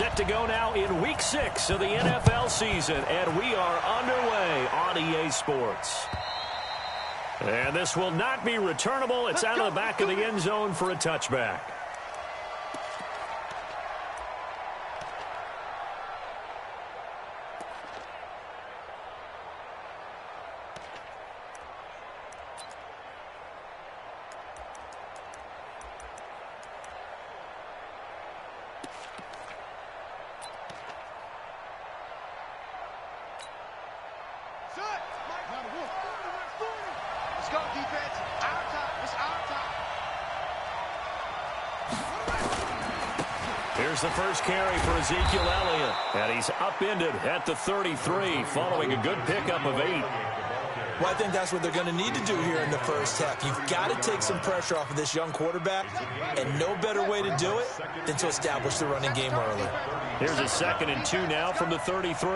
Set to go now in Week 6 of the NFL season, and we are underway on EA Sports. And this will not be returnable. It's out of the back of the end zone for a touchback. Here's the first carry for Ezekiel Elliott. And he's upended at the 33 following a good pickup of 8. Well, I think that's what they're going to need to do here in the first half. You've got to take some pressure off of this young quarterback, and no better way to do it than to establish the running game early. Here's a 2nd and 2 now from the 33.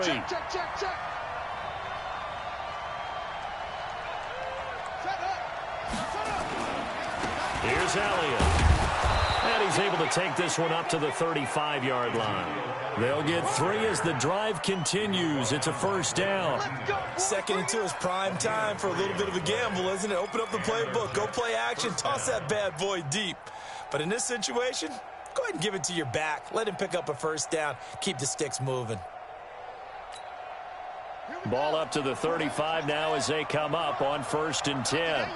Here's Elliott. And he's able to take this one up to the 35-yard line. They'll get 3 as the drive continues. It's a first down. 2nd and 2 is prime time for a little bit of a gamble, isn't it? Open up the playbook, go play action, toss that bad boy deep. But in this situation, go ahead and give it to your back. Let him pick up a first down. Keep the sticks moving. Ball up to the 35 now as they come up on 1st and 10.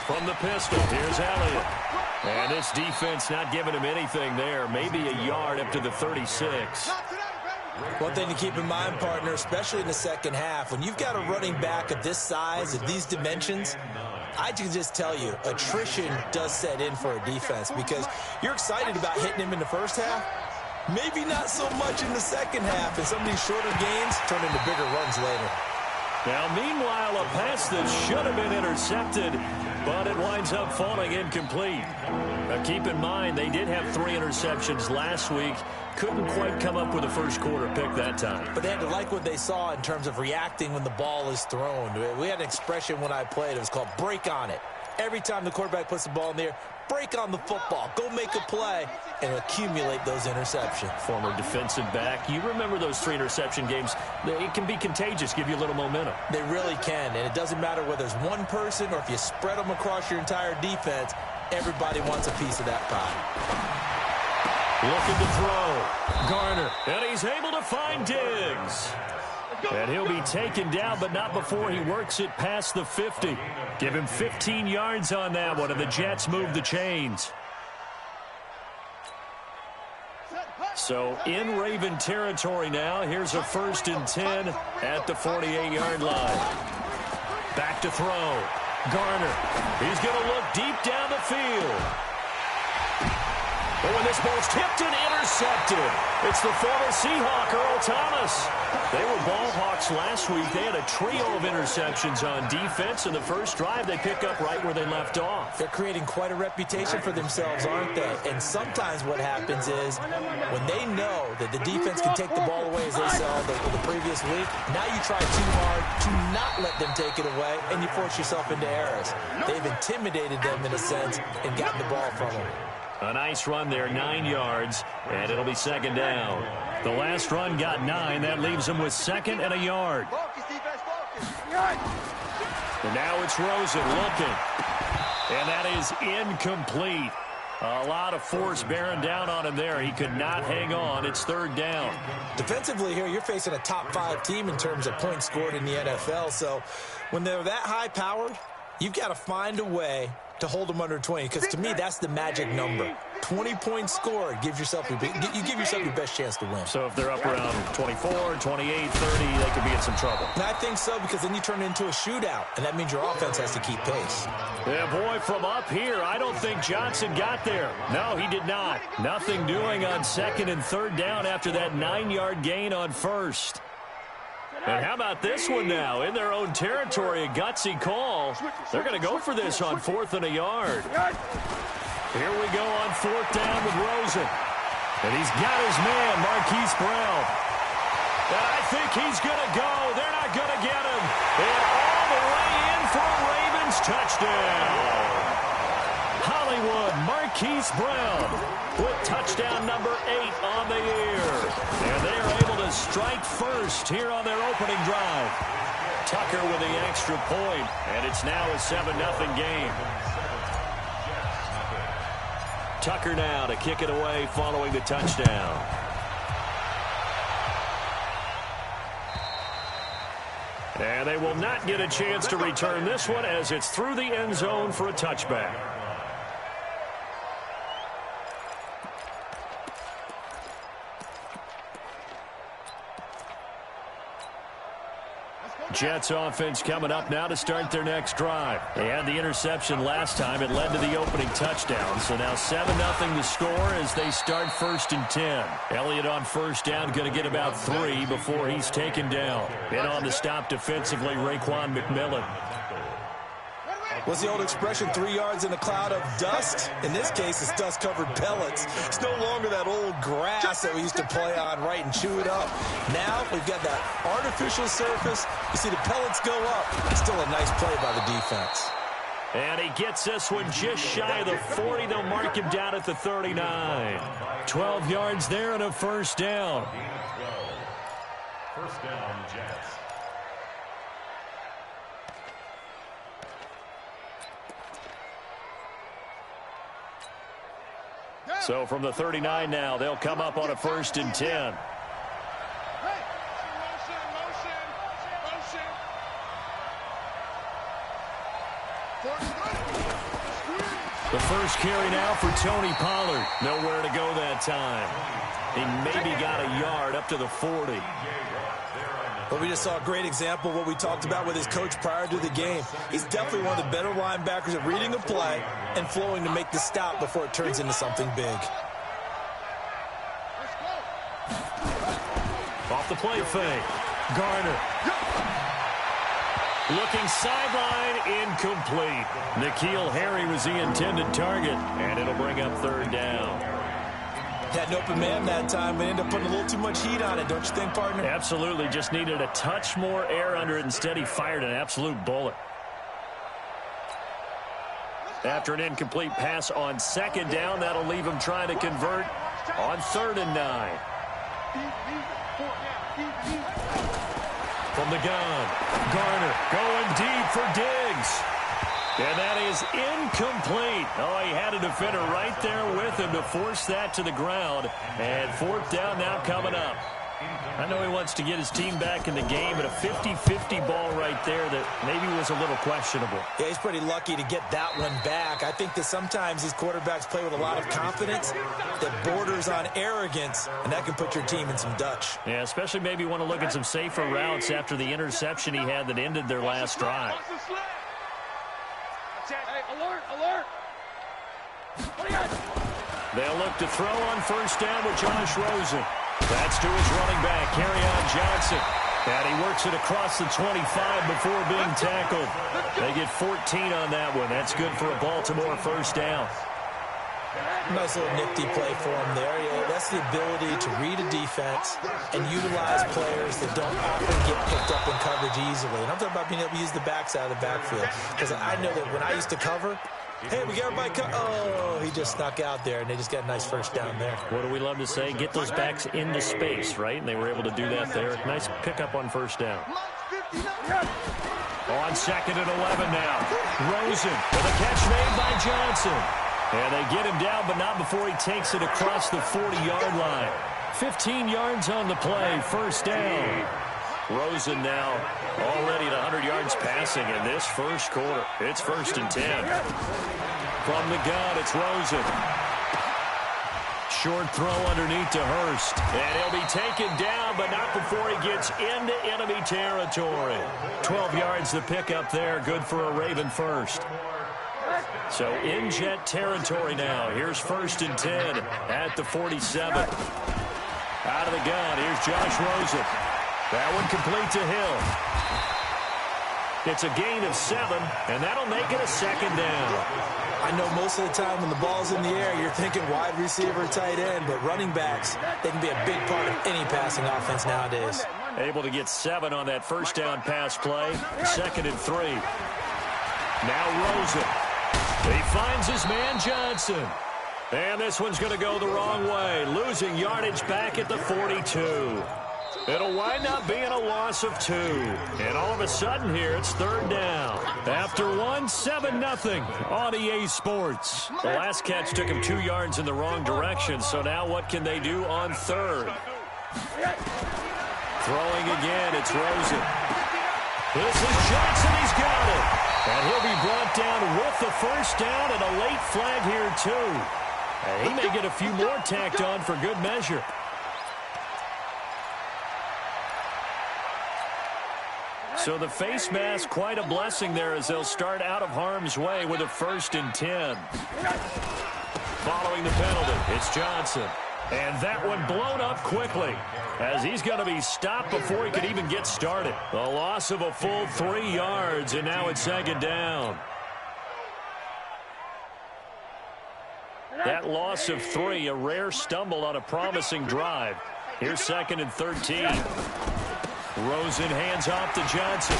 From the pistol, here's Elliott. And this defense not giving him anything there. Maybe a yard up to the 36. One thing to keep in mind, partner, especially in the second half, when you've got a running back of this size, of these dimensions, I can just tell you, attrition does set in for a defense because you're excited about hitting him in the first half. Maybe not so much in the second half, and some of these shorter gains turn into bigger runs later. Now, meanwhile, a pass that should have been intercepted, but it winds up falling incomplete. Now, keep in mind, they did have 3 interceptions last week. Couldn't quite come up with a first quarter pick that time. But they had to like what they saw in terms of reacting when the ball is thrown. We had an expression when I played. It was called break on it. Every time the quarterback puts the ball in the air, break on the football. Go make a play and accumulate those interceptions. Former defensive back. You remember those 3 interception games. It can be contagious, give you a little momentum. They really can, and it doesn't matter whether it's one person or if you spread them across your entire defense, everybody wants a piece of that pie. Looking to throw. Garner. And he's able to find Diggs. And he'll be taken down, but not before he works it past the 50. Give him 15 yards on that one, and the Jets move the chains. So in Raven territory now. Here's a 1st and 10 at the 48-yard line. Back to throw. Garner. He's going to look deep down the field. Oh, and this ball's tipped and intercepted. It's the former Seahawk, Earl Thomas. They were ball hawks last week. They had a trio of interceptions on defense. In the first drive, they pick up right where they left off. They're creating quite a reputation for themselves, aren't they? And sometimes what happens is when they know that the defense can take the ball away, as they saw the previous week, now you try too hard to not let them take it away, and you force yourself into errors. They've intimidated them in a sense and gotten the ball from them. A nice run there, 9 yards, and it'll be 2nd down. The last run got 9. That leaves them with 2nd and a yard. And now it's Rosen looking. And that is incomplete. A lot of force bearing down on him there. He could not hang on. It's 3rd down. Defensively here, you're facing a top 5 team in terms of points scored in the NFL. So when they're that high-powered, you've got to find a way to hold them under 20, because to me, that's the magic number. 20 points scored, you give yourself your best chance to win. So if they're up around 24, 28, 30, they could be in some trouble. And I think so, because then you turn it into a shootout, and that means your offense has to keep pace. Yeah, boy, from up here, I don't think Johnson got there. No, he did not. Nothing doing on 2nd and 3rd down after that 9-yard gain on 1st. And how about this one now? In their own territory, a gutsy call. They're going to go for this on 4th and a yard. Here we go on 4th down with Rosen. And he's got his man, Marquise Brown. And I think he's going to go. They're not going to get him. And all the way in for a Ravens touchdown. Marquise Brown with touchdown number 8 on the year. And they are able to strike first here on their opening drive. Tucker with the extra point, and it's now a 7-0 game. Tucker now to kick it away following the touchdown. And they will not get a chance to return this one as it's through the end zone for a touchback. Jets offense coming up now to start their next drive. They had the interception last time. It led to the opening touchdown. So now 7-0 to score as they start 1st and 10. Elliott on first down, going to get about 3 before he's taken down. In on the stop defensively, Raekwon McMillan. What's the old expression, 3 yards in a cloud of dust? In this case, it's dust-covered pellets. It's no longer that old grass that we used to play on, right, and chew it up. Now we've got that artificial surface. You see the pellets go up. It's still a nice play by the defense. And he gets this one just shy of the 40. They'll mark him down at the 39. 12 yards there and a first down. First down, Jets. So from the 39 now, they'll come up on a 1st and 10. The first carry now for Tony Pollard. Nowhere to go that time. He maybe got a yard up to the 40. But we just saw a great example of what we talked about with his coach prior to the game. He's definitely one of the better linebackers at reading a play and flowing to make the stop before it turns into something big. Off the play fake. Garner. Looking sideline, incomplete. N'Keal Harry was the intended target, and it'll bring up 3rd down. Had an open man that time, but ended up putting a little too much heat on it, don't you think, partner? Absolutely. Just needed a touch more air under it. Instead, he fired an absolute bullet. After an incomplete pass on 2nd down, that'll leave him trying to convert on 3rd and 9. From the gun, Garner going deep for Diggs. And that is incomplete. Oh, he had a defender right there with him to force that to the ground. And 4th down now coming up. I know he wants to get his team back in the game, but a 50-50 ball right there that maybe was a little questionable. Yeah, he's pretty lucky to get that one back. I think that sometimes these quarterbacks play with a lot of confidence that borders on arrogance, and that can put your team in some Dutch. Yeah, especially maybe want to look at some safer routes after the interception he had that ended their last drive. Alert, alert. They'll look to throw on 1st down with Josh Rosen. That's to his running back, Kerryon Johnson. And he works it across the 25 before being tackled. They get 14 on that one. That's good for a Baltimore 1st down. Nice little nifty play for him there. Yeah, that's the ability to read a defense and utilize players that don't often get picked up in coverage easily. And I'm talking about being able to use the backside of the backfield. Because I know that when I used to cover, hey, we got everybody oh, he just snuck out there, and they just got a nice 1st down there. What do we love to say? Get those backs into space, right? And they were able to do that there. Nice pickup on 1st down. On 2nd and 11 now. Rosen with a catch made by Johnson. And they get him down, but not before he takes it across the 40-yard line. 15 yards on the play, 1st down. Rosen now already at 100 yards passing in this 1st quarter. It's 1st and 10. From the gun, it's Rosen. Short throw underneath to Hurst. And he'll be taken down, but not before he gets into enemy territory. 12 yards to pick up there. Good for a Raven 1st. So in Jet territory now. Here's 1st and 10 at the 47. Out of the gun, here's Josh Rosen. That one complete to Hill. It's a gain of 7, and that'll make it a 2nd down. I know most of the time when the ball's in the air, you're thinking wide receiver, tight end, but running backs, they can be a big part of any passing offense nowadays. Able to get 7 on that 1st down pass play. 2nd and 3. Now Rosen. He finds his man Johnson. And this one's going to go the wrong way, losing yardage back at the 42. It'll wind up being a loss of 2. And all of a sudden here, it's third down. After 7-0 on EA Sports. The last catch took him 2 yards in the wrong direction, so now what can they do on third? Throwing again, it's Rosen. This is Johnson, he's got it. And he'll be brought down with the first down and a late flag here too. And he may get a few more tacked on for good measure. So the face mask, quite a blessing there as they'll start out of harm's way with a 1st and 10. Following the penalty, it's Johnson. And that one blown up quickly as he's going to be stopped before he could even get started. A loss of a full 3 yards, and now it's 2nd down. That loss of 3, a rare stumble on a promising drive. Here's 2nd and 13. Rosen hands off to Johnson.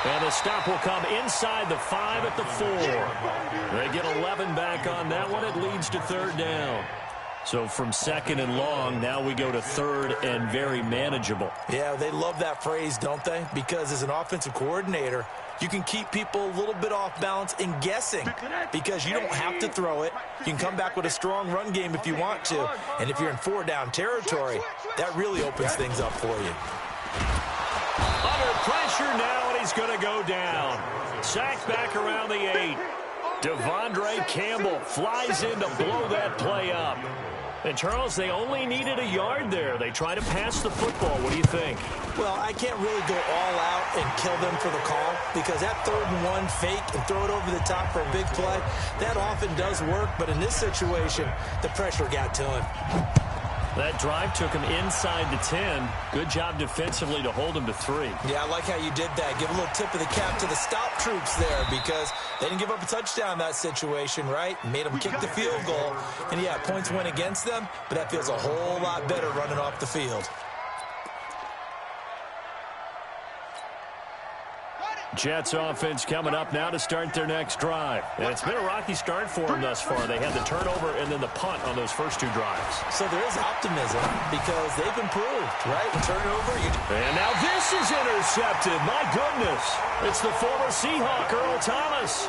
And the stop will come inside the 5 at the 4. They get 11 back on that one. It leads to 3rd down. So from 2nd and long, now we go to 3rd and very manageable. Yeah, they love that phrase, don't they? Because as an offensive coordinator, you can keep people a little bit off balance and guessing because you don't have to throw it. You can come back with a strong run game if you want to. And if you're in 4-down territory, that really opens things up for you. Under pressure now, and he's going to go down. Sacked back around the 8. Devondre Campbell flies in to blow that play up. And, Charles, they only needed a yard there. They try to pass the football. What do you think? Well, I can't really go all out and kill them for the call because that 3rd and 1 fake and throw it over the top for a big play, that often does work. But in this situation, the pressure got to him. That drive took him inside the 10. Good job defensively to hold him to 3. Yeah, I like how you did that. Give a little tip of the cap to the stop troops there because they didn't give up a touchdown in that situation, right? Made them kick the field goal. And, yeah, points went against them, but that feels a whole lot better running off the field. Jets offense coming up now to start their next drive. And it's been a rocky start for them thus far. They had the turnover and then the punt on those first 2 drives. So there is optimism because they've improved, right? Turnover. And now this is intercepted. My goodness. It's the former Seahawk, Earl Thomas.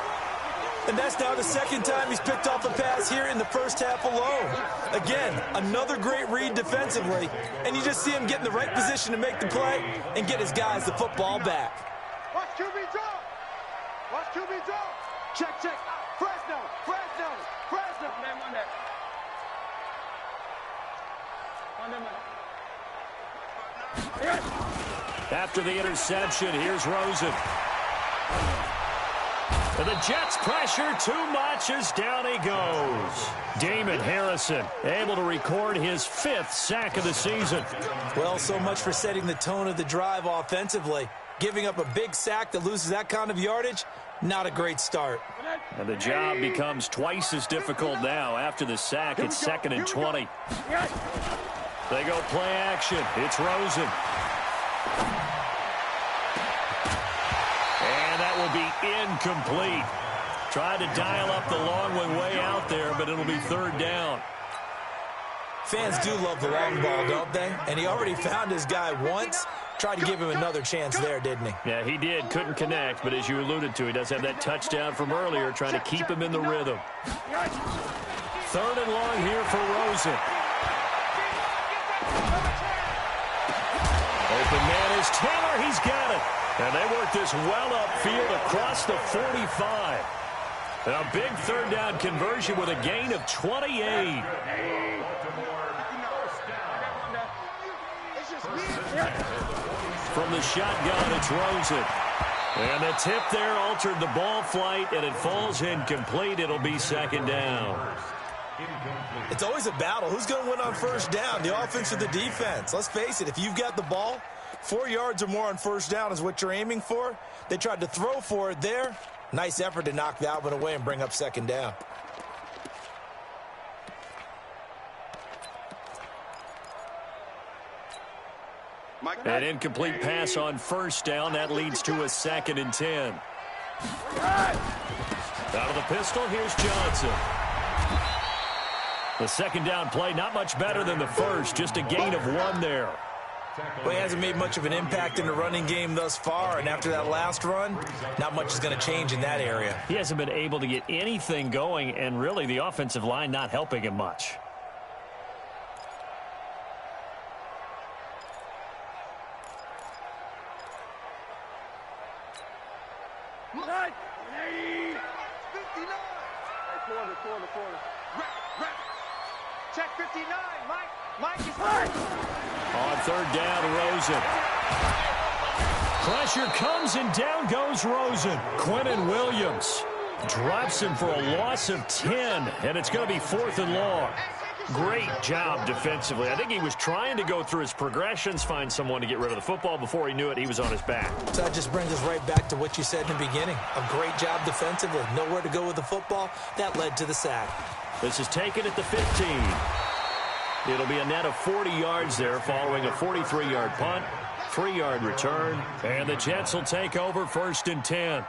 And that's now the 2nd time he's picked off a pass here in the first half alone. Again, another great read defensively. And you just see him get in the right position to make the play and get his guys the football back. Watch QB draw. Watch QB draw. Check, check. Fresno. After the interception, here's Rosen. And the Jets pressure too much as down he goes. Damon Harrison able to record his 5th sack of the season. Well, so much for setting the tone of the drive offensively. Giving up a big sack that loses that kind of yardage, not a great start. And the job becomes twice as difficult now after the sack. It's 2nd and 20. They go play action. It's Rosen. And that will be incomplete. Tried to dial up the long one way out there, but it'll be 3rd down. Fans do love the long ball, don't they? And he already found his guy once. Tried to give him another chance there, didn't he? Yeah, he did. Couldn't connect, but as you alluded to, he does have that touchdown from earlier, trying to keep him in the rhythm. 3rd and long here for Rosen. Open man is Taylor. He's got it. And they work this well upfield across the 45. And a big 3rd down conversion with a gain of 28. From the shotgun, it's Rosen. And the tip there altered the ball flight, and it falls incomplete. It'll be 2nd down. It's always a battle. Who's going to win on 1st down, the offense or the defense? Let's face it, if you've got the ball, 4 yards or more on 1st down is what you're aiming for. They tried to throw for it there. Nice effort to knock that one away and bring up 2nd down. An incomplete pass on 1st down. That leads to a 2nd and 10. Out of the pistol, here's Johnson. The second down play, not much better than the first, just a gain of 1 there. Well, he hasn't made much of an impact in the running game thus far, and after that last run, not much is going to change in that area. He hasn't been able to get anything going, and really the offensive line not helping him much. Check 59, Mike. Mike is hurt. On third down, Rosen. Pressure comes and down goes Rosen. Quinnen Williams drops him for a loss of 10, and it's going to be 4th and long. Great job defensively. I think he was trying to go through his progressions, find someone to get rid of the football. Before he knew it, he was on his back. So that just brings us right back to what you said in the beginning. A great job defensively. Nowhere to go with the football. That led to the sack. This is taken at the 15. It'll be a net of 40 yards there following a 43-yard punt, 3-yard return, and the Jets will take over 1st and 10.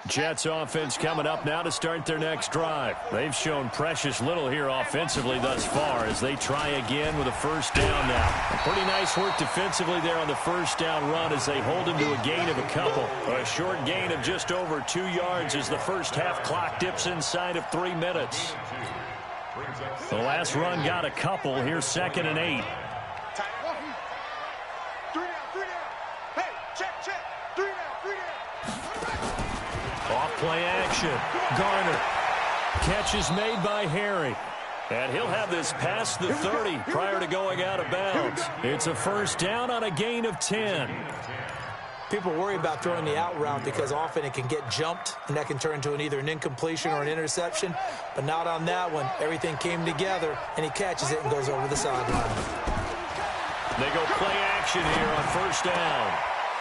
Jets offense coming up now to start their next drive. They've shown precious little here offensively thus far as they try again with a 1st down now. Pretty nice work defensively there on the 1st down run as they hold him to a gain of a couple. A short gain of just over 2 yards as the first half clock dips inside of 3 minutes. The last run got a couple. Here's 2nd and 8. 3 down. Hey, check. 3 down. Off play action. Garner. Catch is made by Harry. And he'll have this past the 30 prior to going out of bounds. It's a 1st down on a gain of 10. People worry about throwing the out route because often it can get jumped, and that can turn into either an incompletion or an interception. But not on that one. Everything came together, and he catches it and goes over the sideline. They go play action here on 1st down.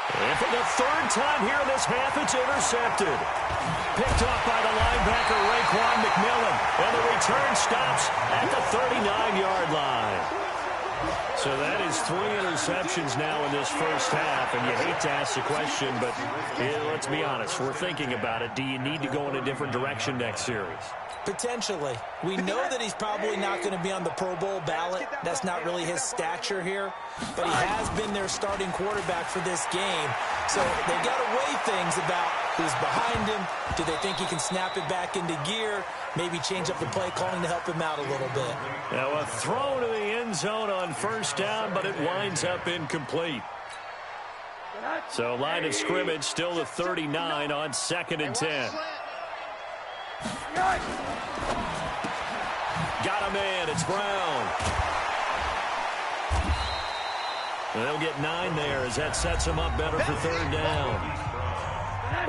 And for the 3rd time here in this half, it's intercepted. Picked off by the linebacker, Raekwon McMillan. And the return stops at the 39-yard line. So that is 3 interceptions now in this first half. And you hate to ask the question, but let's be honest. We're thinking about it. Do you need to go in a different direction next series? Potentially. We know that he's probably not going to be on the Pro Bowl ballot. That's not really his stature here. But he has been their starting quarterback for this game. So they've got to weigh things about who's behind him. Do they think he can snap it back into gear? Maybe change up the play calling to help him out a little bit. Now a throw to the end zone on 1st down, but it winds up incomplete. So line of scrimmage still the 39 on 2nd and 10. Got a man. It's Brown. They'll get 9 there as that sets them up better for 3rd down.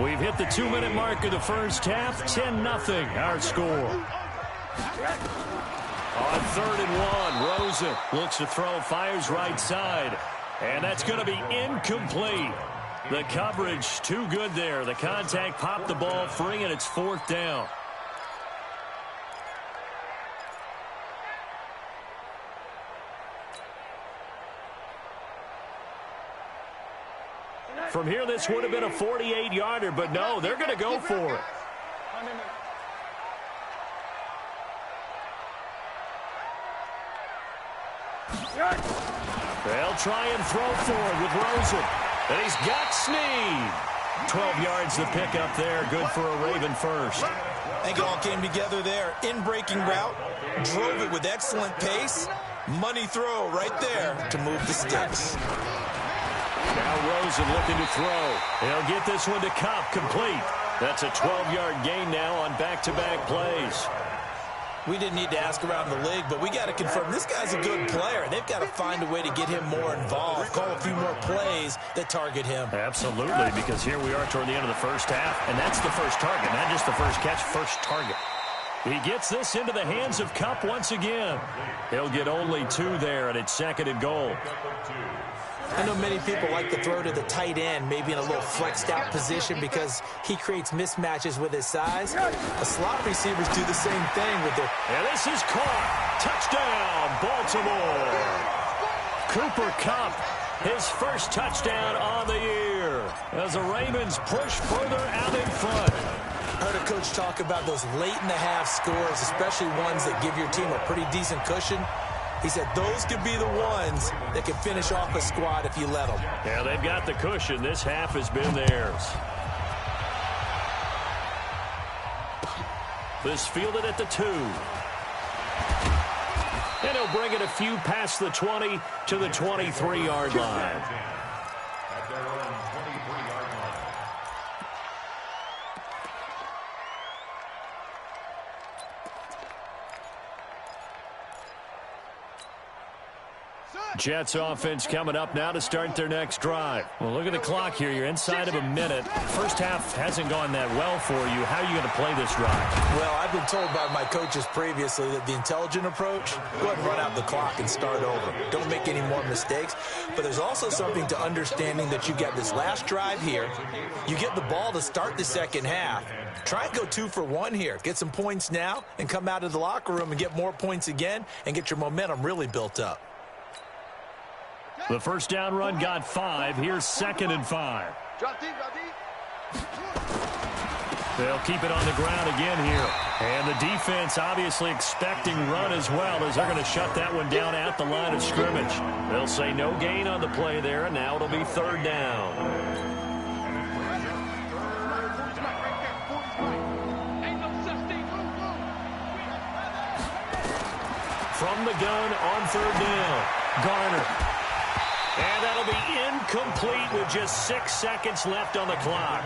We've hit the 2-minute mark of the first half. 10-0 our score. On 3rd and 1, Rosen looks to throw, fires right side. And that's going to be incomplete. The coverage too good there. The contact popped the ball free, and it's 4th down. From here, this would have been a 48-yarder, but no, they're going to go for it. They'll try and throw forward with Rosen. And he's got Snead. 12 yards to pick up there. Good for a Raven first. I think it all came together there. In-breaking route. Drove it with excellent pace. Money throw right there to move the sticks. Now Rosen looking to throw. He'll get this one to Kopp, complete. That's a 12-yard gain now on back-to-back plays. We didn't need to ask around the league, but we got to confirm this guy's a good player. They've got to find a way to get him more involved, call a few more plays that target him. Absolutely, because here we are toward the end of the first half, and that's the first target, not just the first catch, first target. He gets this into the hands of Kopp once again. He'll get only 2 there, and it's 2nd and goal. I know many people like to throw to the tight end, maybe in a little flexed out position because he creates mismatches with his size. The slot receivers do the same thing with their... And this is caught. Touchdown, Baltimore. Cooper Kupp, his first touchdown on the year as the Ravens push further out in front. I heard a coach talk about those late-in-the-half scores, especially ones that give your team a pretty decent cushion. He said those could be the ones that can finish off a squad if you let them. Yeah, they've got the cushion. This half has been theirs. This fielded at the 2. And he'll bring it a few past the 20 to the 23-yard line. Jets offense coming up now to start their next drive. Well, look at the clock here. You're inside of a minute. First half hasn't gone that well for you. How are you going to play this drive? Well, I've been told by my coaches previously that the intelligent approach, go ahead and run out the clock and start over. Don't make any more mistakes. But there's also something to understanding that you get this last drive here. You get the ball to start the second half. Try and go 2 for 1 here. Get some points now and come out of the locker room and get more points again and get your momentum really built up. The first down run got 5. Here's 2nd and 5. Drop deep, drop deep. They'll keep it on the ground again here. And the defense obviously expecting run as well, as they're going to shut that one down at the line of scrimmage. They'll say no gain on the play there, and now it'll be 3rd down. From the gun on 3rd down, Garner. And that'll be incomplete with just 6 seconds left on the clock.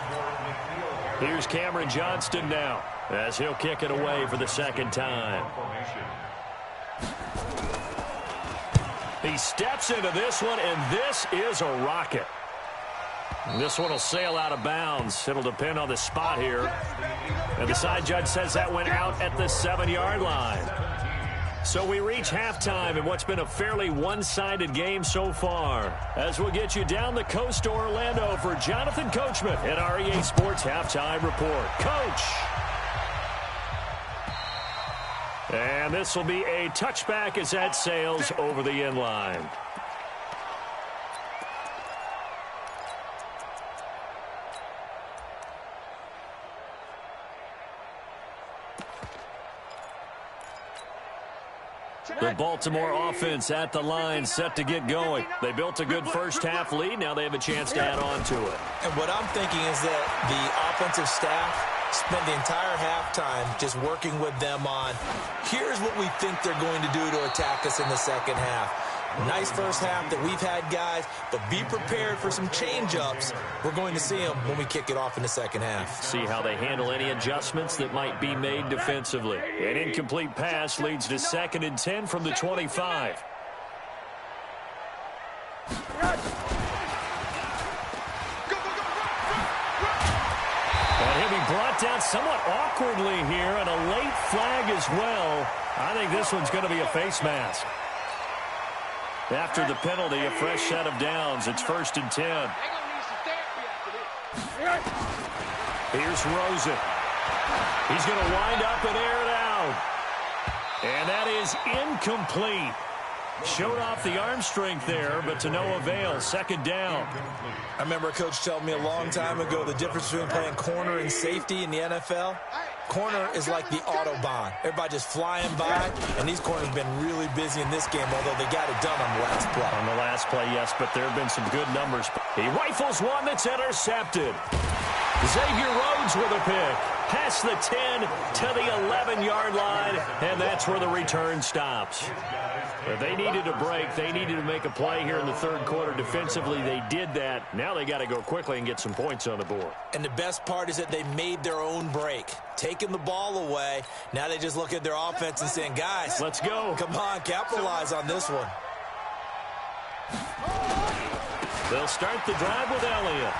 Here's Cameron Johnston now as he'll kick it away for the 2nd time. He steps into this one, and this is a rocket. This one will sail out of bounds. It'll depend on the spot here. And the side judge says that went out at the 7-yard line. So we reach halftime in what's been a fairly one-sided game so far. As we'll get you down the coast to Orlando for Jonathan Coachman at our EA Sports Halftime Report. Coach! And this will be a touchback as that sails over the end line. The Baltimore offense at the line, set to get going. They built a good first half lead. Now they have a chance to add on to it. And what I'm thinking is that the offensive staff spent the entire halftime just working with them on, here's what we think they're going to do to attack us in the second half. Nice first half that we've had, guys, but be prepared for some change-ups. We're going to see them when we kick it off in the second half. See how they handle any adjustments that might be made defensively. An incomplete pass leads to 2nd and 10 from the 25. And he'll be brought down somewhat awkwardly here, and a late flag as well. I think this one's going to be a face mask. After the penalty, a fresh set of downs. It's 1st and 10. Here's Rosen. He's going to wind up and air it out. And that is incomplete. Showed off the arm strength there, but to no avail. 2nd down. I remember a coach telling me a long time ago the difference between playing corner and safety in the NFL. Corner is like the Autobahn. Everybody just flying by, and these corners have been really busy in this game, although they got it done on the last play. On the last play, yes, but there have been some good numbers. He rifles one that's intercepted. Xavier Rhodes with a pick. Past the 10 to the 11-yard line, and that's where the return stops. If they needed a break, they needed to make a play here in the 3rd quarter. Defensively, they did that. Now they got to go quickly and get some points on the board. And the best part is that they made their own break, taking the ball away. Now they just look at their offense and saying, guys, let's go. Come on, capitalize on this one. They'll start the drive with Elliott.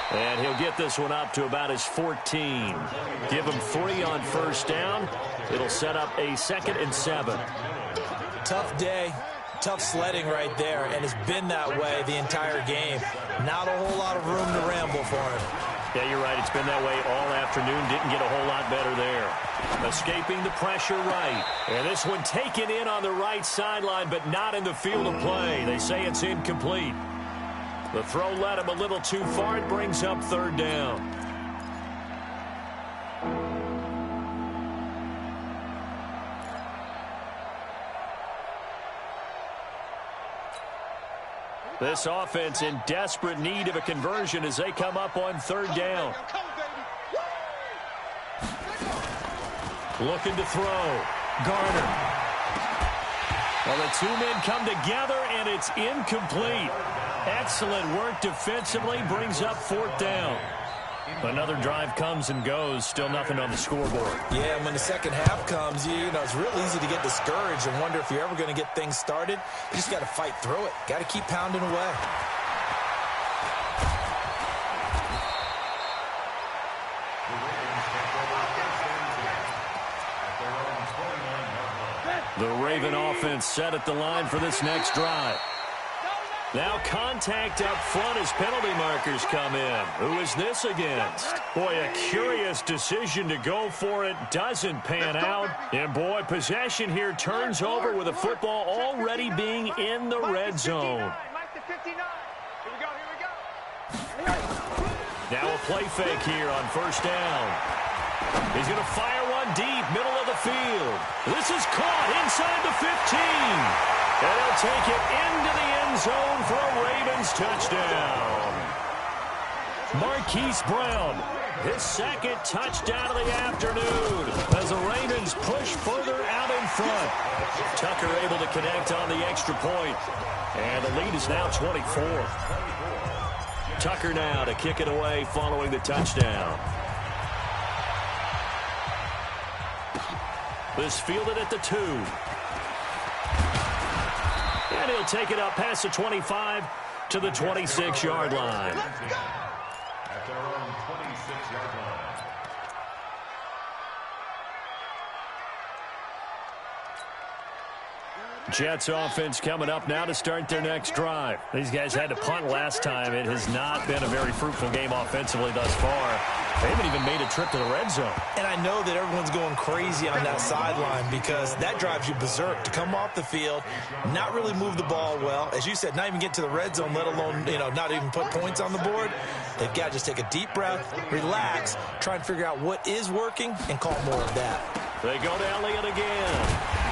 And he'll get this one up to about his 14. Give him 3 on 1st down. It'll set up a 2nd and 7. Tough day, tough sledding right there, and it's been that way the entire game. Not a whole lot of room to ramble for him. Yeah, you're right. It's been that way all afternoon. Didn't get a whole lot better there. Escaping the pressure right. And this one taken in on the right sideline, but not in the field of play. They say it's incomplete. The throw led him a little too far. It brings up third down. This offense in desperate need of a conversion as they come up on third down. Looking to throw. Garner. Well, the two men come together, and it's incomplete. Excellent work defensively. Brings up fourth down. Another drive comes and goes. Still nothing on the scoreboard. Yeah, when the second half comes, you know, it's real easy to get discouraged and wonder if you're ever going to get things started. You just got to fight through it. Got to keep pounding away. The Raven offense set at the line for this next drive. Now contact up front as penalty markers come in. Who is this against? Boy, a curious decision to go for it. Doesn't pan out. And boy, possession here turns over with the football already being in the red zone. Now a play fake here on first down. He's going to fire one deep, middle of the field. This is caught inside the 15. And he'll take it into the end zone for a Ravens touchdown. Marquise Brown, his second touchdown of the afternoon as the Ravens push further out in front. Tucker able to connect on the extra point. And the lead is now 24. Tucker now to kick it away following the touchdown. This fielded at the 2. And he'll take it up past the 25 to the 26-yard line. At their own 26-yard line. Jets offense coming up now to start their next drive. These guys had to punt last time. It has not been a very fruitful game offensively thus far. They haven't even made a trip to the red zone. And I know that everyone's going crazy on that sideline because that drives you berserk to come off the field, not really move the ball well. As you said, not even get to the red zone, let alone, not even put points on the board. They've got to just take a deep breath, relax, try and figure out what is working and call more of that. They go to Elliott again.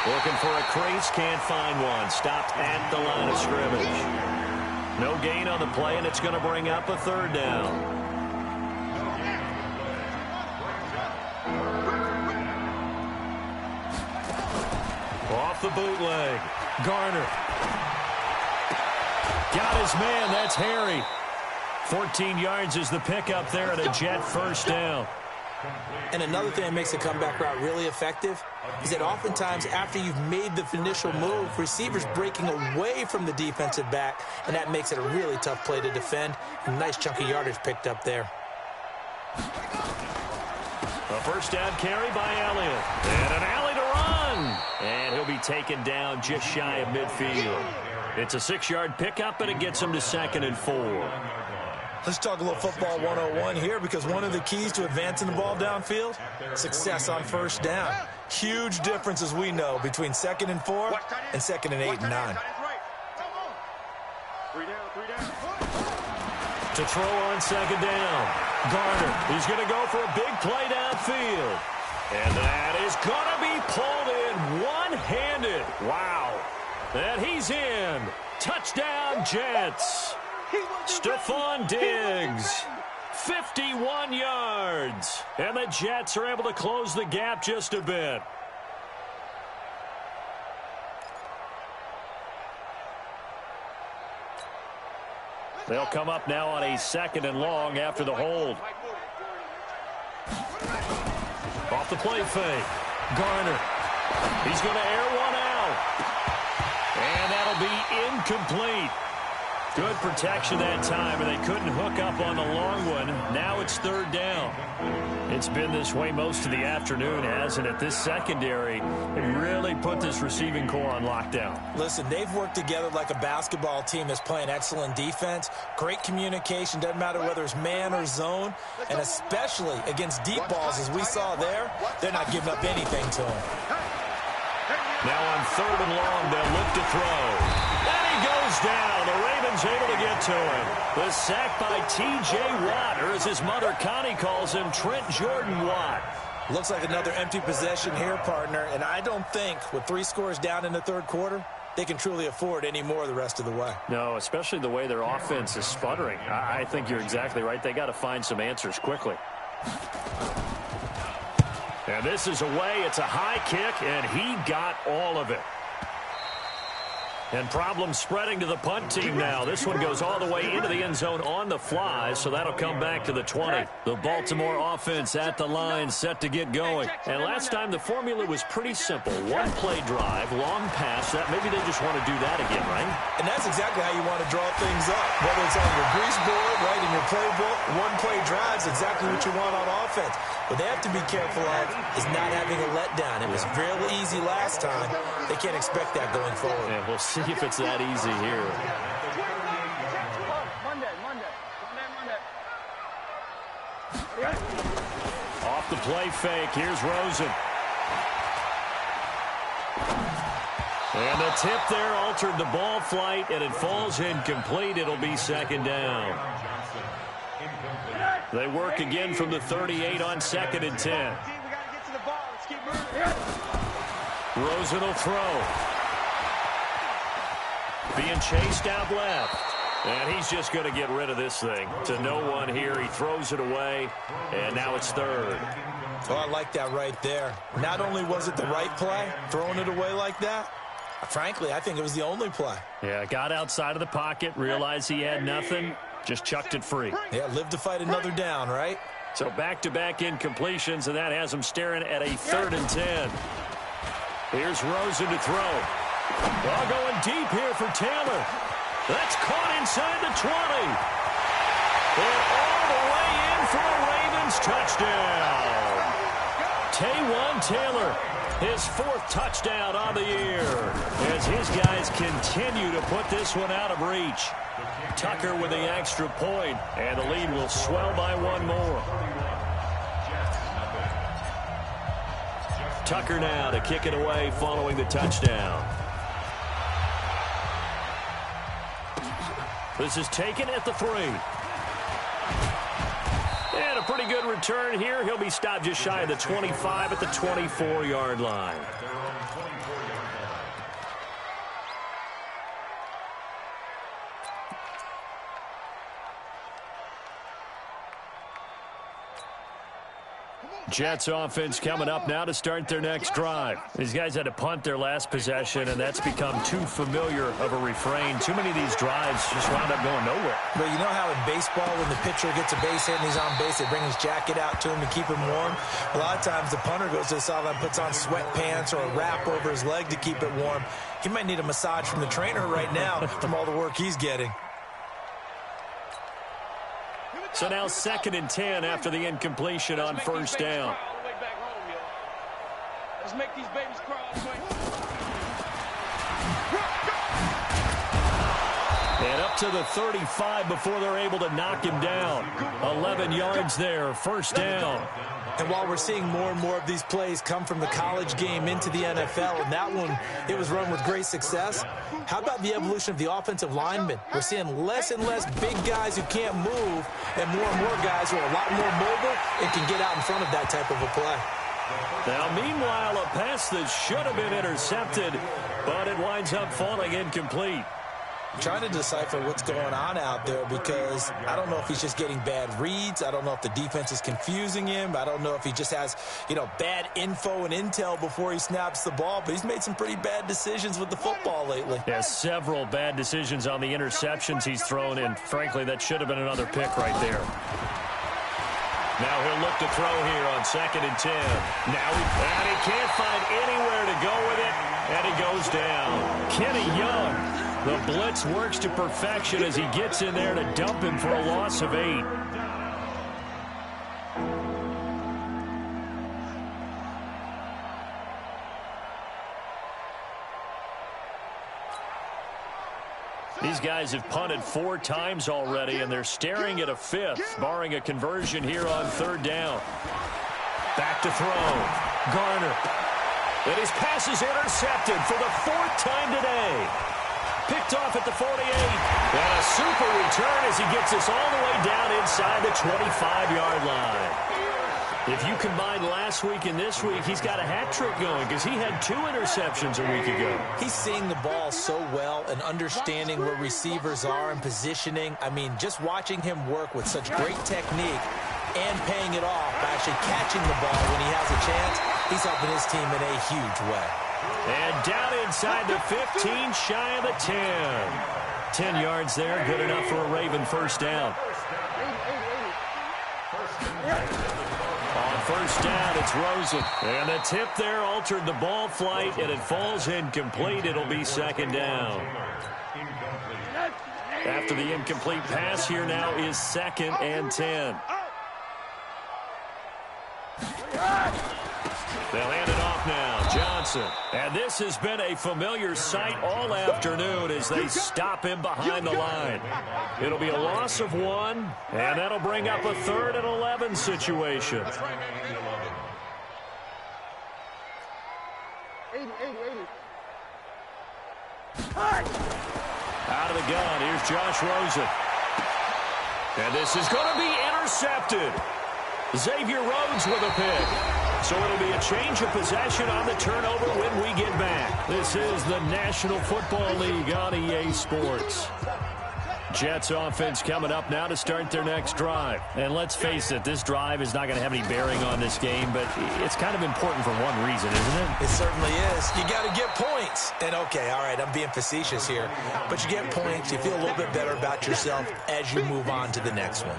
Looking for a crease, can't find one. Stopped at the line of scrimmage. No gain on the play, and it's going to bring up a third down. Off the bootleg. Garner. Got his man. That's Harry. 14 yards is the pickup there at a Jet first down. And another thing that makes the comeback route really effective is that oftentimes after you've made the initial move, receivers breaking away from the defensive back, and that makes it a really tough play to defend. A nice chunk of yardage picked up there. A first down carry by Elliott. And an alley to run. And he'll be taken down just shy of midfield. It's a 6-yard pickup, and it gets him to 2nd and 4. Let's talk a little football 101 here because one of the keys to advancing the ball downfield, success on first down. Huge difference, as we know, between 2nd and 4 and 2nd and 8 and 9. To throw on 2nd down. Garner, he's going to go for a big play downfield. And that is going to be pulled in one-handed. Wow. And he's in. Touchdown, Jets. Stephon Diggs, 51 yards. And the Jets are able to close the gap just a bit. They'll come up now on a 2nd and long after the hold. Off the play fake. Garner. He's going to air one out. And that'll be incomplete. Good protection that time, and they couldn't hook up on the long one. Now it's third down. It's been this way most of the afternoon, hasn't it? This secondary, it really put this receiving core on lockdown. Listen, they've worked together like a basketball team that's playing excellent defense. Great communication, doesn't matter whether it's man or zone, and especially against deep balls, as we saw there, they're not giving up anything to them. Now on third and long, they'll look to throw. And he goes down. The Ravens able to get to him. The sack by T.J. Watt, or as his mother Connie calls him, Trent Jordan Watt. Looks like another empty possession here, partner, and I don't think with 3 scores down in the third quarter, they can truly afford any more the rest of the way. No, especially the way their offense is sputtering. I think you're exactly right. They got to find some answers quickly. And this is away. It's a high kick, and he got all of it. And problems spreading to the punt team now. This one goes all the way into the end zone on the fly, so that'll come back to the 20. The Baltimore offense at the line, set to get going. And last time the formula was pretty simple. One play drive, long pass. That maybe they just want to do that again, right? And that's exactly how you want to draw things up. Whether it's on your grease board, right, in your playbook, one play drive is exactly what you want on offense. What they have to be careful of is not having a letdown. It was fairly easy last time. They can't expect that going forward. Yeah, we'll see if it's that easy here. Off the play fake. Here's Rosen. And the tip there altered the ball flight, and it falls incomplete. It'll be second down. They work again from the 38 on 2nd and 10. Rosen will throw. Being chased out left. And he's just going to get rid of this thing. To no one here. He throws it away. And now it's third. Oh, I like that right there. Not only was it the right play, throwing it away like that, frankly, I think it was the only play. Yeah, got outside of the pocket, realized he had nothing, just chucked it free. Yeah, live to fight another down, right? So back-to-back incompletions, and that has him staring at a 3rd and 10. Here's Rosen to throw. Well, going deep here for Taylor. That's caught inside the 20. And all the way in for a Ravens touchdown. Taywan Taylor, his 4th touchdown on the year, as his guys continue to put this one out of reach. Tucker with the extra point, and the lead will swell by one more. Tucker now to kick it away following the touchdown. This is taken at the 3. And a pretty good return here. He'll be stopped just shy of the 25 at the 24-yard line. Jets offense coming up now to start their next drive. These guys had to punt their last possession, and that's become too familiar of a refrain. Too many of these drives just wound up going nowhere. But you know how in baseball, when the pitcher gets a base hit and he's on base, they bring his jacket out to him to keep him warm? A lot of times the punter goes to the sideline, puts on sweatpants or a wrap over his leg to keep it warm. He might need a massage from the trainer right now from all the work he's getting. So now 2nd and 10 after the incompletion on 1st down. Let's make these babies cry all the way. And up to the 35 before they're able to knock him down. 11 yards there, 1st down. And while we're seeing more and more of these plays come from the college game into the NFL, and that one, it was run with great success, how about the evolution of the offensive linemen? We're seeing less and less big guys who can't move and more guys who are a lot more mobile and can get out in front of that type of a play. Now, meanwhile, a pass that should have been intercepted, but it winds up falling incomplete. I'm trying to decipher what's going on out there because I don't know if he's just getting bad reads. I don't know if the defense is confusing him. I don't know if he just has, bad info and intel before he snaps the ball. But he's made some pretty bad decisions with the football lately. Yeah, several bad decisions on the interceptions he's thrown in. Frankly, that should have been another pick right there. Now he'll look to throw here on 2nd and 10. Now he can't find anywhere to go with it, and he goes down. Kenny Young The blitz works to perfection as he gets in there to dump him for a loss of 8. These guys have punted 4 times already, and they're staring at a 5th, barring a conversion here on 3rd down. Back to throw. Garner. And his pass is intercepted for the 4th time today. Picked off at the 48. And a super return as he gets us all the way down inside the 25-yard line. If you combine last week and this week, he's got a hat trick going because he had 2 interceptions a week ago. He's seeing the ball so well and understanding where receivers are and positioning. I mean, just watching him work with such great technique and paying it off by actually catching the ball when he has a chance, he's helping his team in a huge way. And down inside the 15, shy of the 10. 10 yards there, good enough for a Raven first down. On first down, it's Rosen. And the tip there altered the ball flight, and it falls incomplete. It'll be 2nd down. After the incomplete pass, here now is 2nd and 10. They'll hand it off now. Johnson. And this has been a familiar sight all afternoon as they stop him behind the line. It'll be a loss of 1, and that'll bring up a 3rd and 11 situation. Out of the gun, here's Josh Rosen. And this is going to be intercepted. Xavier Rhodes with a pick. So it'll be a change of possession on the turnover when we get back. This is the National Football League on EA Sports. Jets offense coming up now to start their next drive. And let's face it, this drive is not going to have any bearing on this game, but it's kind of important for one reason, isn't it? It certainly is. You got to get points. And okay, all right, I'm being facetious here, but you get points, you feel a little bit better about yourself as you move on to the next one.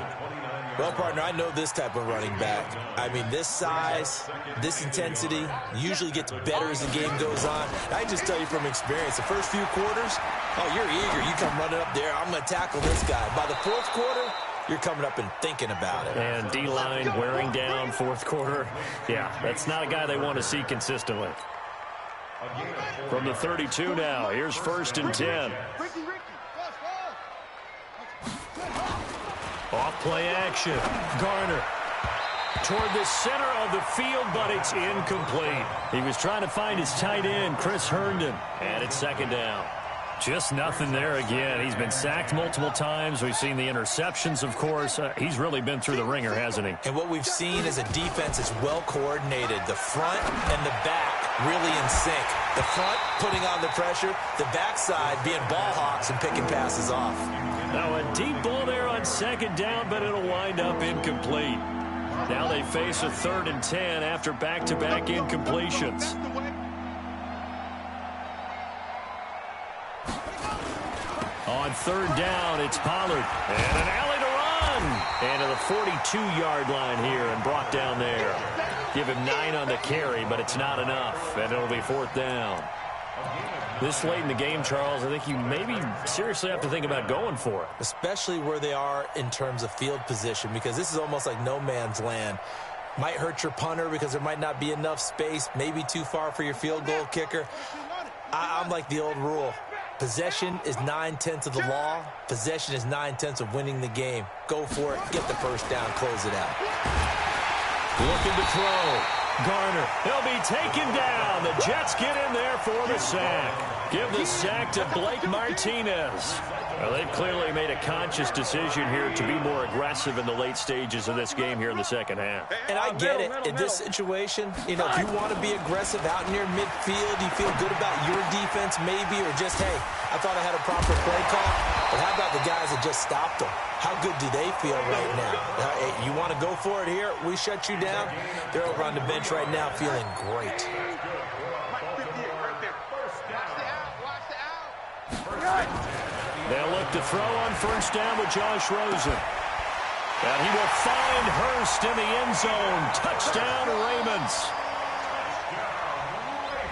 Well, partner, I know this type of running back. I mean, this size, this intensity usually gets better as the game goes on. I just tell you from experience, the first few quarters, oh, you're eager. You come running up there, I'm going to tackle this guy. By the 4th quarter, you're coming up and thinking about it. And D-line wearing down 4th quarter. Yeah, that's not a guy they want to see consistently. From the 32 now, here's 1st and 10. Off play action. Garner toward the center of the field, but it's incomplete. He was trying to find his tight end, Chris Herndon, and it's 2nd down. Just nothing there again. He's been sacked multiple times. We've seen the interceptions, of course. He's really been through the ringer, hasn't he? And what we've seen is a defense that's well coordinated. The front and the back really in sync. The front putting on the pressure, the backside being ball hawks and picking passes off. Now a deep ball there on 2nd down, but it'll wind up incomplete. Now they face a 3rd and 10 after back-to-back incompletions. On 3rd down, it's Pollard. And an alley to run. And to the 42-yard line here and brought down there. Give him 9 on the carry, but it's not enough. And it'll be 4th down. This late in the game, Charles, I think you maybe seriously have to think about going for it. Especially where they are in terms of field position, because this is almost like no man's land. Might hurt your punter because there might not be enough space, maybe too far for your field goal kicker. I'm like the old rule. Possession is 9/10 of the law. Possession is 9/10 of winning the game. Go for it. Get the first down. Close it out. Looking to throw. Garner. He'll be taken down. The Jets get in there for the sack. Give the sack to Blake Martinez. Well, they've clearly made a conscious decision here to be more aggressive in the late stages of this game here in the 2nd half. And I get it. In this situation, you know, if you want to be aggressive out near midfield, you feel good about your defense maybe, or just, hey, I thought I had a proper play call. But how about the guys that just stopped them? How good do they feel right now? Hey, you want to go for it here? We shut you down? They're over on the bench right now feeling great. They'll look to throw on 1st down with Josh Rosen. And he will find Hurst in the end zone. Touchdown, Ravens.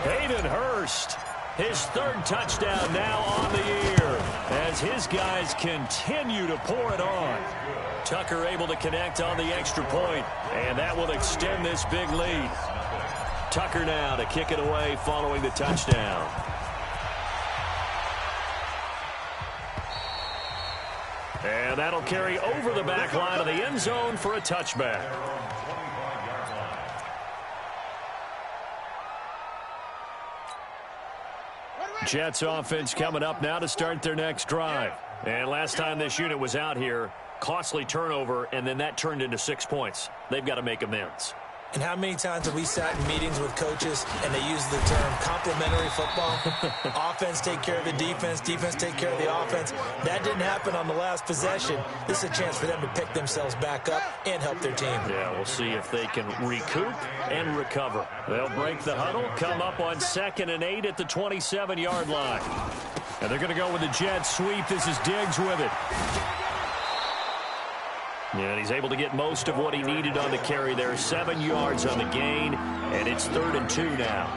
Hayden Hurst. His third touchdown now on the year as his guys continue to pour it on. Tucker able to connect on the extra point, and that will extend this big lead. Tucker now to kick it away following the touchdown. And that'll carry over the back line of the end zone for a touchback. Jets offense coming up now to start their next drive. And last time this unit was out here, costly turnover, and then that turned into 6 points. They've got to make amends. And how many times have we sat in meetings with coaches and they use the term complementary football? Offense take care of the defense, defense take care of the offense. That didn't happen on the last possession. This is a chance for them to pick themselves back up and help their team. Yeah, we'll see if they can recoup and recover. They'll break the huddle, come up on 2nd and 8 at the 27-yard line. And they're going to go with the jet sweep. This is Diggs with it. Yeah, and he's able to get most of what he needed on the carry there. 7 yards on the gain, and it's 3rd and 2 now.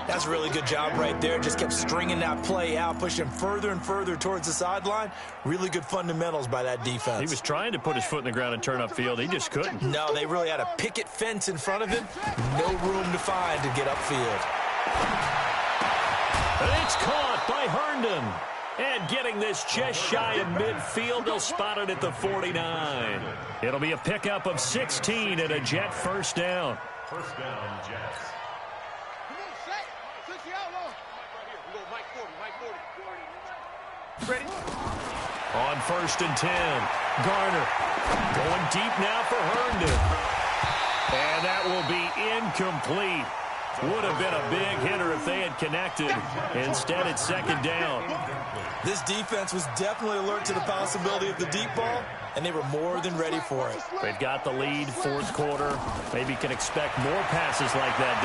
That's a really good job right there. Just kept stringing that play out, pushing further and further towards the sideline. Really good fundamentals by that defense. He was trying to put his foot in the ground and turn upfield. He just couldn't. No, they really had a picket fence in front of him. No room to find to get upfield. And it's caught by Herndon. And getting this just shy of midfield, they'll spot it at the 49. It'll be a pickup of 16 and a Jet first down. First down, Jets. Come on, set. Switch the outlaw. Right here. We go Mike 40. Mike 40. Ready? On 1st and 10, Garner going deep now for Herndon. And that will be incomplete. Would have been a big hitter if they had connected. Instead, it's 2nd down. This defense was definitely alert to the possibility of the deep ball, and they were more than ready for it. They've got the lead, 4th quarter. Maybe can expect more passes like that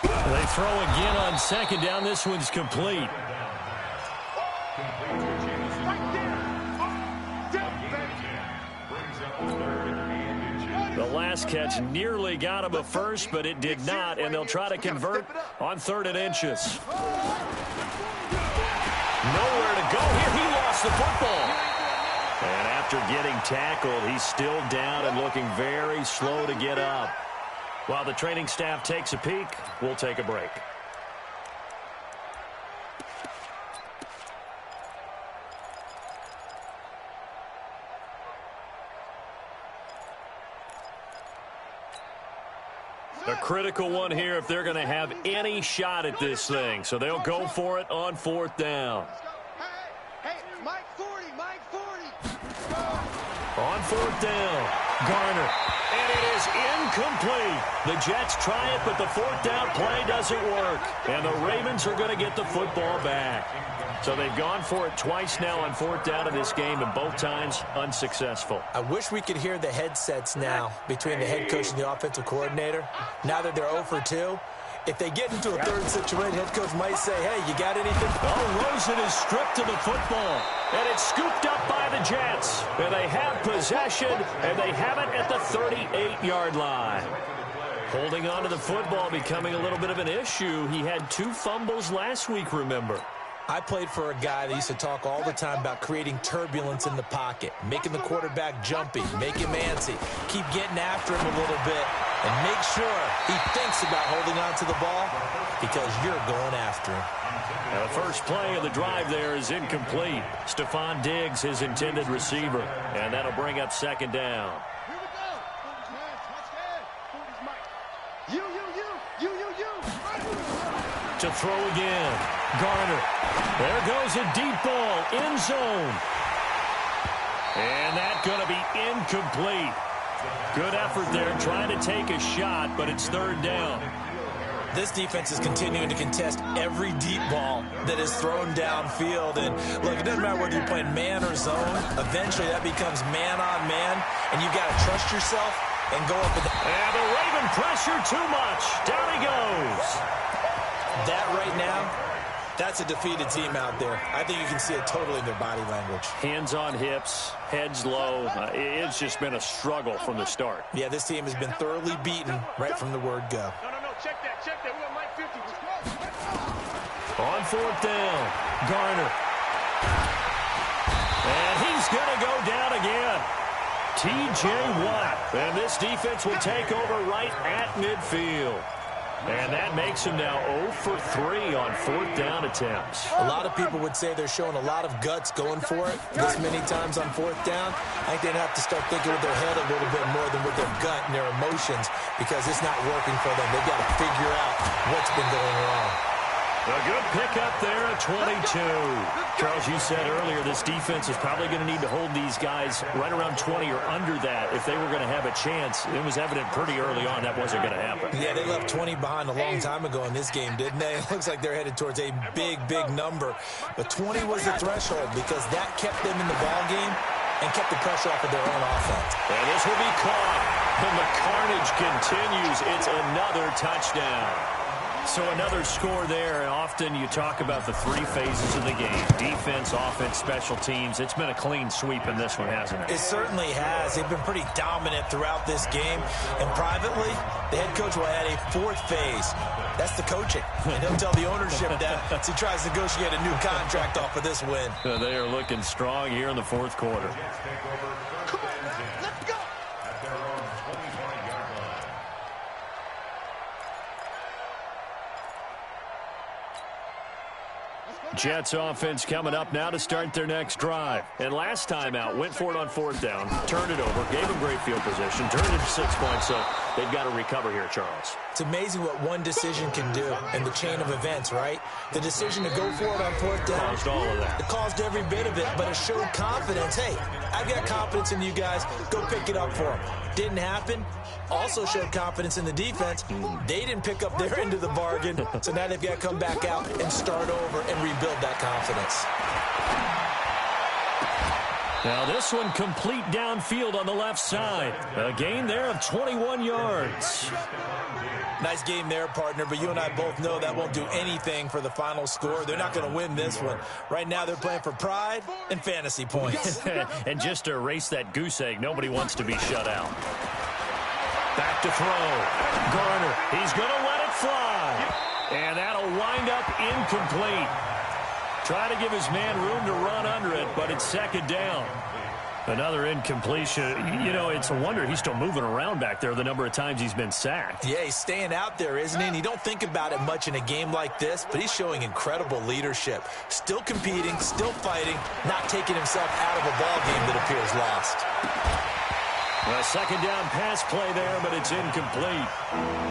downfield. They throw again on 2nd down. This one's complete. The last catch nearly got him a first, but it did not, and they'll try to convert on 3rd and inches. Nowhere to go here. He lost the football. And after getting tackled, he's still down and looking very slow to get up. While the training staff takes a peek, we'll take a break. A critical one here if they're going to have any shot at this thing. So they'll go for it on 4th down. Hey, Mike 40, Mike 40. On 4th down, Garner. And it is incomplete. The Jets try it, but the 4th down play doesn't work. And the Ravens are going to get the football back. So they've gone for it twice now on 4th down in this game, and both times unsuccessful. I wish we could hear the headsets now between the head coach and the offensive coordinator. Now that they're 0 for 2, if they get into a 3rd situation, head coach might say, hey, you got anything? Oh, Rosen is stripped to the football, and it's scooped up by the Jets. And they have possession, and they have it at the 38-yard line. Holding on to the football becoming a little bit of an issue. He had 2 fumbles last week, remember. I played for a guy that used to talk all the time about creating turbulence in the pocket, making the quarterback jumpy, make him antsy, keep getting after him a little bit, and make sure he thinks about holding on to the ball because you're going after him. Now the first play of the drive there is incomplete. Stephon Diggs, his intended receiver, and that'll bring up 2nd down. Here we go. You. To throw again, Garner. There goes a deep ball, end zone. And that's going to be incomplete. Good effort there trying to take a shot, but it's 3rd down. This defense is continuing to contest every deep ball that is thrown downfield. And, look, it doesn't matter whether you're playing man or zone. Eventually that becomes man on man, and you've got to trust yourself and go up. And the Raven pressure too much. Down he goes. That right now, that's a defeated team out there. I think you can see it totally in their body language. Hands on hips, heads low. It's just been a struggle from the start. Yeah, this team has been thoroughly beaten right from the word go. No. Check that. We're going to On fourth down, Garner. And he's going to go down again. T.J. Watt. And this defense will take over right at midfield. And that makes him now 0 for 3 on fourth down attempts. A lot of people would say they're showing a lot of guts going for it this many times on fourth down. I think they'd have to start thinking with their head a little bit more than with their gut and their emotions, because it's not working for them. They've got to figure out what's been going wrong. A good pickup there at 22. Charles, you said earlier this defense is probably going to need to hold these guys right around 20 or under that if they were going to have a chance. It was evident pretty early on that wasn't going to happen. Yeah, they left 20 behind a long time ago in this game, didn't they? It looks like they're headed towards a big, big number. But 20 was the threshold because that kept them in the ball game and kept the pressure off of their own offense. And this will be caught. And the carnage continues. It's another touchdown. So another score there, and often you talk about the three phases of the game. Defense, offense, special teams. It's been a clean sweep in this one, hasn't it? It certainly has. They've been pretty dominant throughout this game. And privately, the head coach will add a fourth phase. That's the coaching. And he'll tell the ownership that as he tries to negotiate a new contract off of this win. They are looking strong here in the fourth quarter. Come on, let's go. At their own 25-yard line. Jets offense coming up now to start their next drive. And last time out, went for it on fourth down, turned it over, gave them great field position, turned it to 6 points, so they've got to recover here, Charles. It's amazing what one decision can do in the chain of events, right? The decision to go for it on fourth down. Caused all of that. It caused every bit of it, but it showed confidence. Hey, I've got confidence in you guys. Go pick it up for them. Didn't happen. Also showed confidence in the defense. They didn't pick up their end of the bargain, so now they've got to come back out and start over and rebuild that confidence. Now this one complete downfield on the left side. A gain there of 21 yards. Nice game there, partner, but you and I both know that won't do anything for the final score. They're not going to win this one. Right now they're playing for pride and fantasy points. And just to erase that goose egg, nobody wants to be shut out. Back to throw. Garner, he's going to let it fly. And that'll wind up incomplete. Try to give his man room to run under it, but it's second down. Another incompletion. You know, it's a wonder he's still moving around back there the number of times he's been sacked. Yeah, he's staying out there, isn't he? And you don't think about it much in a game like this, but he's showing incredible leadership. Still competing, still fighting, not taking himself out of a ball game that appears lost. A second down pass play there, but it's incomplete.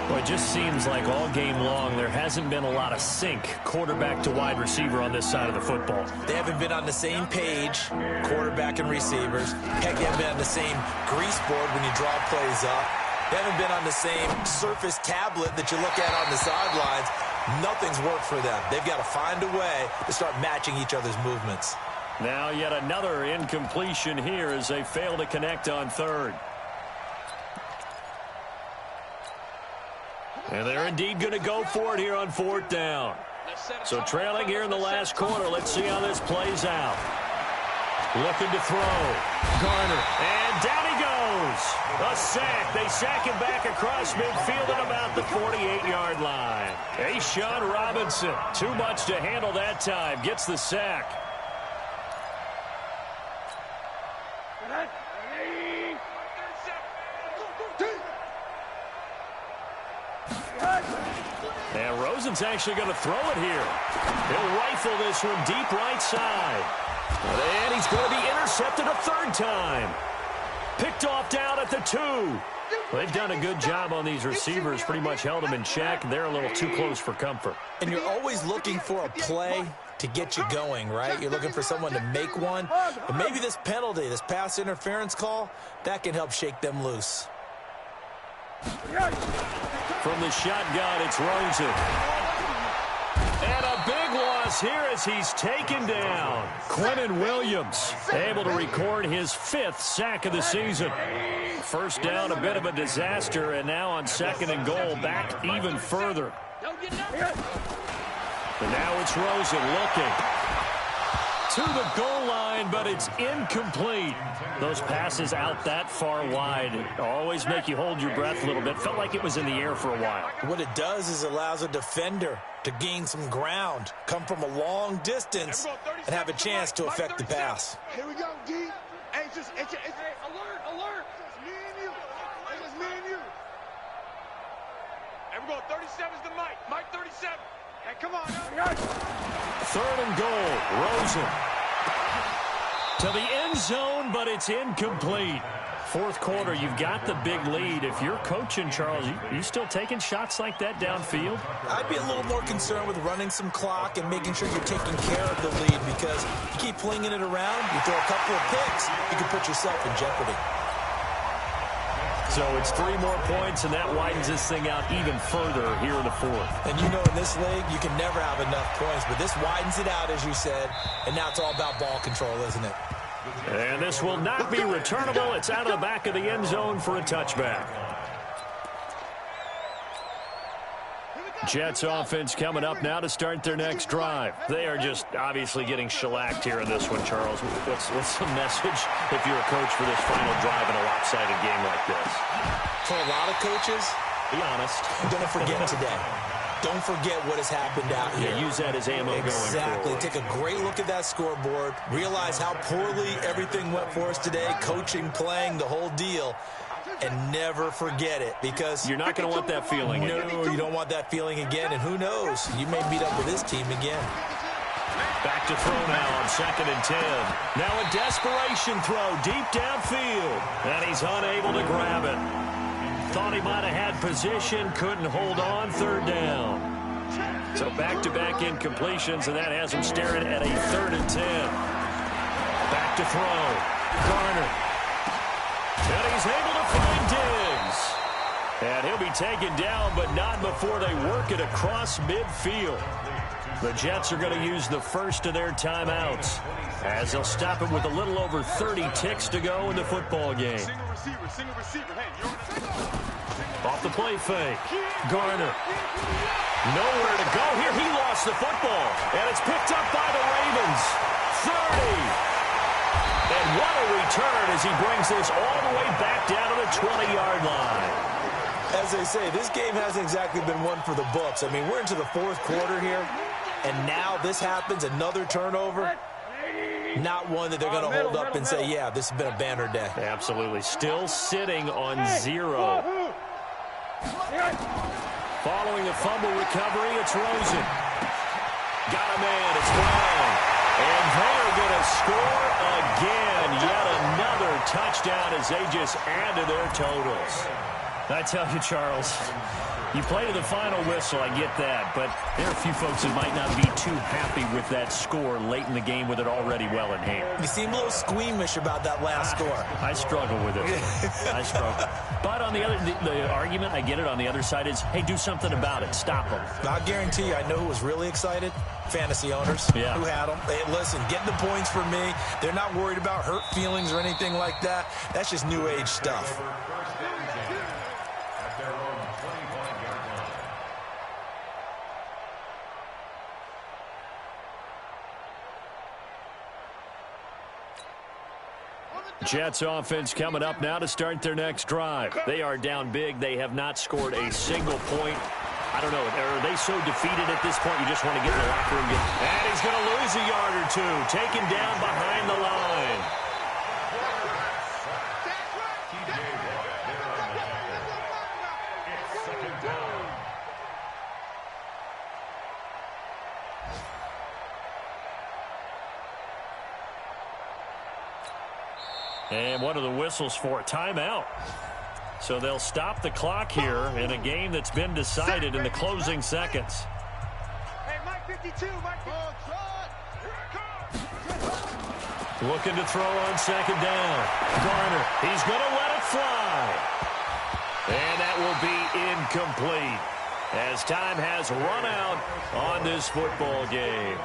Well, it just seems like all game long there hasn't been a lot of sync quarterback to wide receiver on this side of the football. They haven't been on the same page, quarterback and receivers. Heck, they haven't been on the same grease board when you draw plays up. They haven't been on the same surface tablet that you look at on the sidelines. Nothing's worked for them. They've got to find a way to start matching each other's movements. Now yet another incompletion here as they fail to connect on third. And they're indeed going to go for it here on fourth down. So trailing here in the last quarter. Let's see how this plays out. Looking to throw. Garner. And down he goes. A sack. They sack him back across midfield at about the 48-yard line. A'Shawn Robinson. Too much to handle that time. Gets the sack. And Rosen's actually going to throw it here. He'll rifle this from deep right side. And he's going to be intercepted a third time. Picked off down at the 2. They've done a good job on these receivers, pretty much held them in check. They're a little too close for comfort. And you're always looking for a play to get you going, right? You're looking for someone to make one. But maybe this penalty, this pass interference call, that can help shake them loose. From the shotgun, it's Rosen. And a big loss here as he's taken down. Quinnen Williams able to record his 5th sack of the season. First down, a bit of a disaster, and now on second and goal, back even further. And now it's Rosen looking. to the goal line, but it's incomplete. Those passes out that far wide always make you hold your breath a little bit. Felt like it was in the air for a while. What it does is allows a defender to gain some ground, come from a long distance, and have a chance to affect the pass. Here we go, D. Hey, it's alert, alert. It's me and you. It's just me and you. And we're going 37's the Mike. Mike 37. Hey, come on. Third and goal. Rosen to the end zone, but it's incomplete. Fourth quarter, you've got the big lead. If you're coaching, Charles, you still taking shots like that downfield? I'd be a little more concerned with running some clock and making sure you're taking care of the lead, because you keep flinging it around, you throw a couple of picks, you can put yourself in jeopardy. So it's 3 more points, and that widens this thing out even further here in the fourth. And you know, in this league, you can never have enough points, but this widens it out, as you said, and now it's all about ball control, isn't it? And this will not be returnable. It's out of the back of the end zone for a touchback. Jets offense coming up now to start their next drive. They are just obviously getting shellacked here in this one, Charles. What's the message if you're a coach for this final drive in a lopsided game like this? For a lot of coaches, be honest. Don't forget today. Don't forget what has happened out here. Yeah, use that as ammo going forward. Exactly. Take a great look at that scoreboard. Realize how poorly everything went for us today. Coaching, playing, the whole deal. And never forget it, because you're not going to want that feeling again. No, you don't want that feeling again. And who knows? You may meet up with this team again. Back to throw now on 2nd and 10. Now a desperation throw deep downfield. And he's unable to grab it. Thought he might have had position, couldn't hold on. 3rd down. So back-to-back incompletions, and that has him staring at a 3rd and 10. Back to throw. Garner. And he's able to find Diggs. And he'll be taken down, but not before they work it across midfield. The Jets are going to use the first of their timeouts, as they'll stop it with a little over 30 ticks to go in the football game. Single receiver. Hey, you're Off the play fake. Garner. Nowhere to go here. He lost the football. And it's picked up by the Ravens. 30. And what a return as he brings this all the way back down to the 20-yard line. As they say, this game hasn't exactly been one for the books. I mean, we're into the 4th quarter here, and now this happens, another turnover. Not one that they're going to hold up and say, yeah, this has been a banner day. Absolutely. Still sitting on 0. Following a fumble recovery, it's Rosen. Got a man. It's Brown. And they're going to score again. Yet another touchdown as they just add to their totals. I tell you, Charles, you play to the final whistle, I get that, but there are a few folks that might not be too happy with that score late in the game with it already well in hand. You seem a little squeamish about that last score. I struggle with it. I struggle. But on the other, the argument, I get it, on the other side is, hey, do something about it. Stop them. I guarantee you, I know who was really excited. Fantasy owners who had them. Hey, listen, get the points for me. They're not worried about hurt feelings or anything like that. That's just new age stuff. Jets offense coming up now to start their next drive. They are down big. They have not scored a single point. I don't know. Are they so defeated at this point you just want to get in the locker room? And he's going to lose a yard or two. Taken down behind the line. And what are the whistles for? Timeout. So they'll stop the clock here in a game that's been decided in the closing seconds. Hey, Mike 52, Mike 52. Looking to throw on 2nd down. Garner, he's going to let it fly. And that will be incomplete as time has run out on this football game.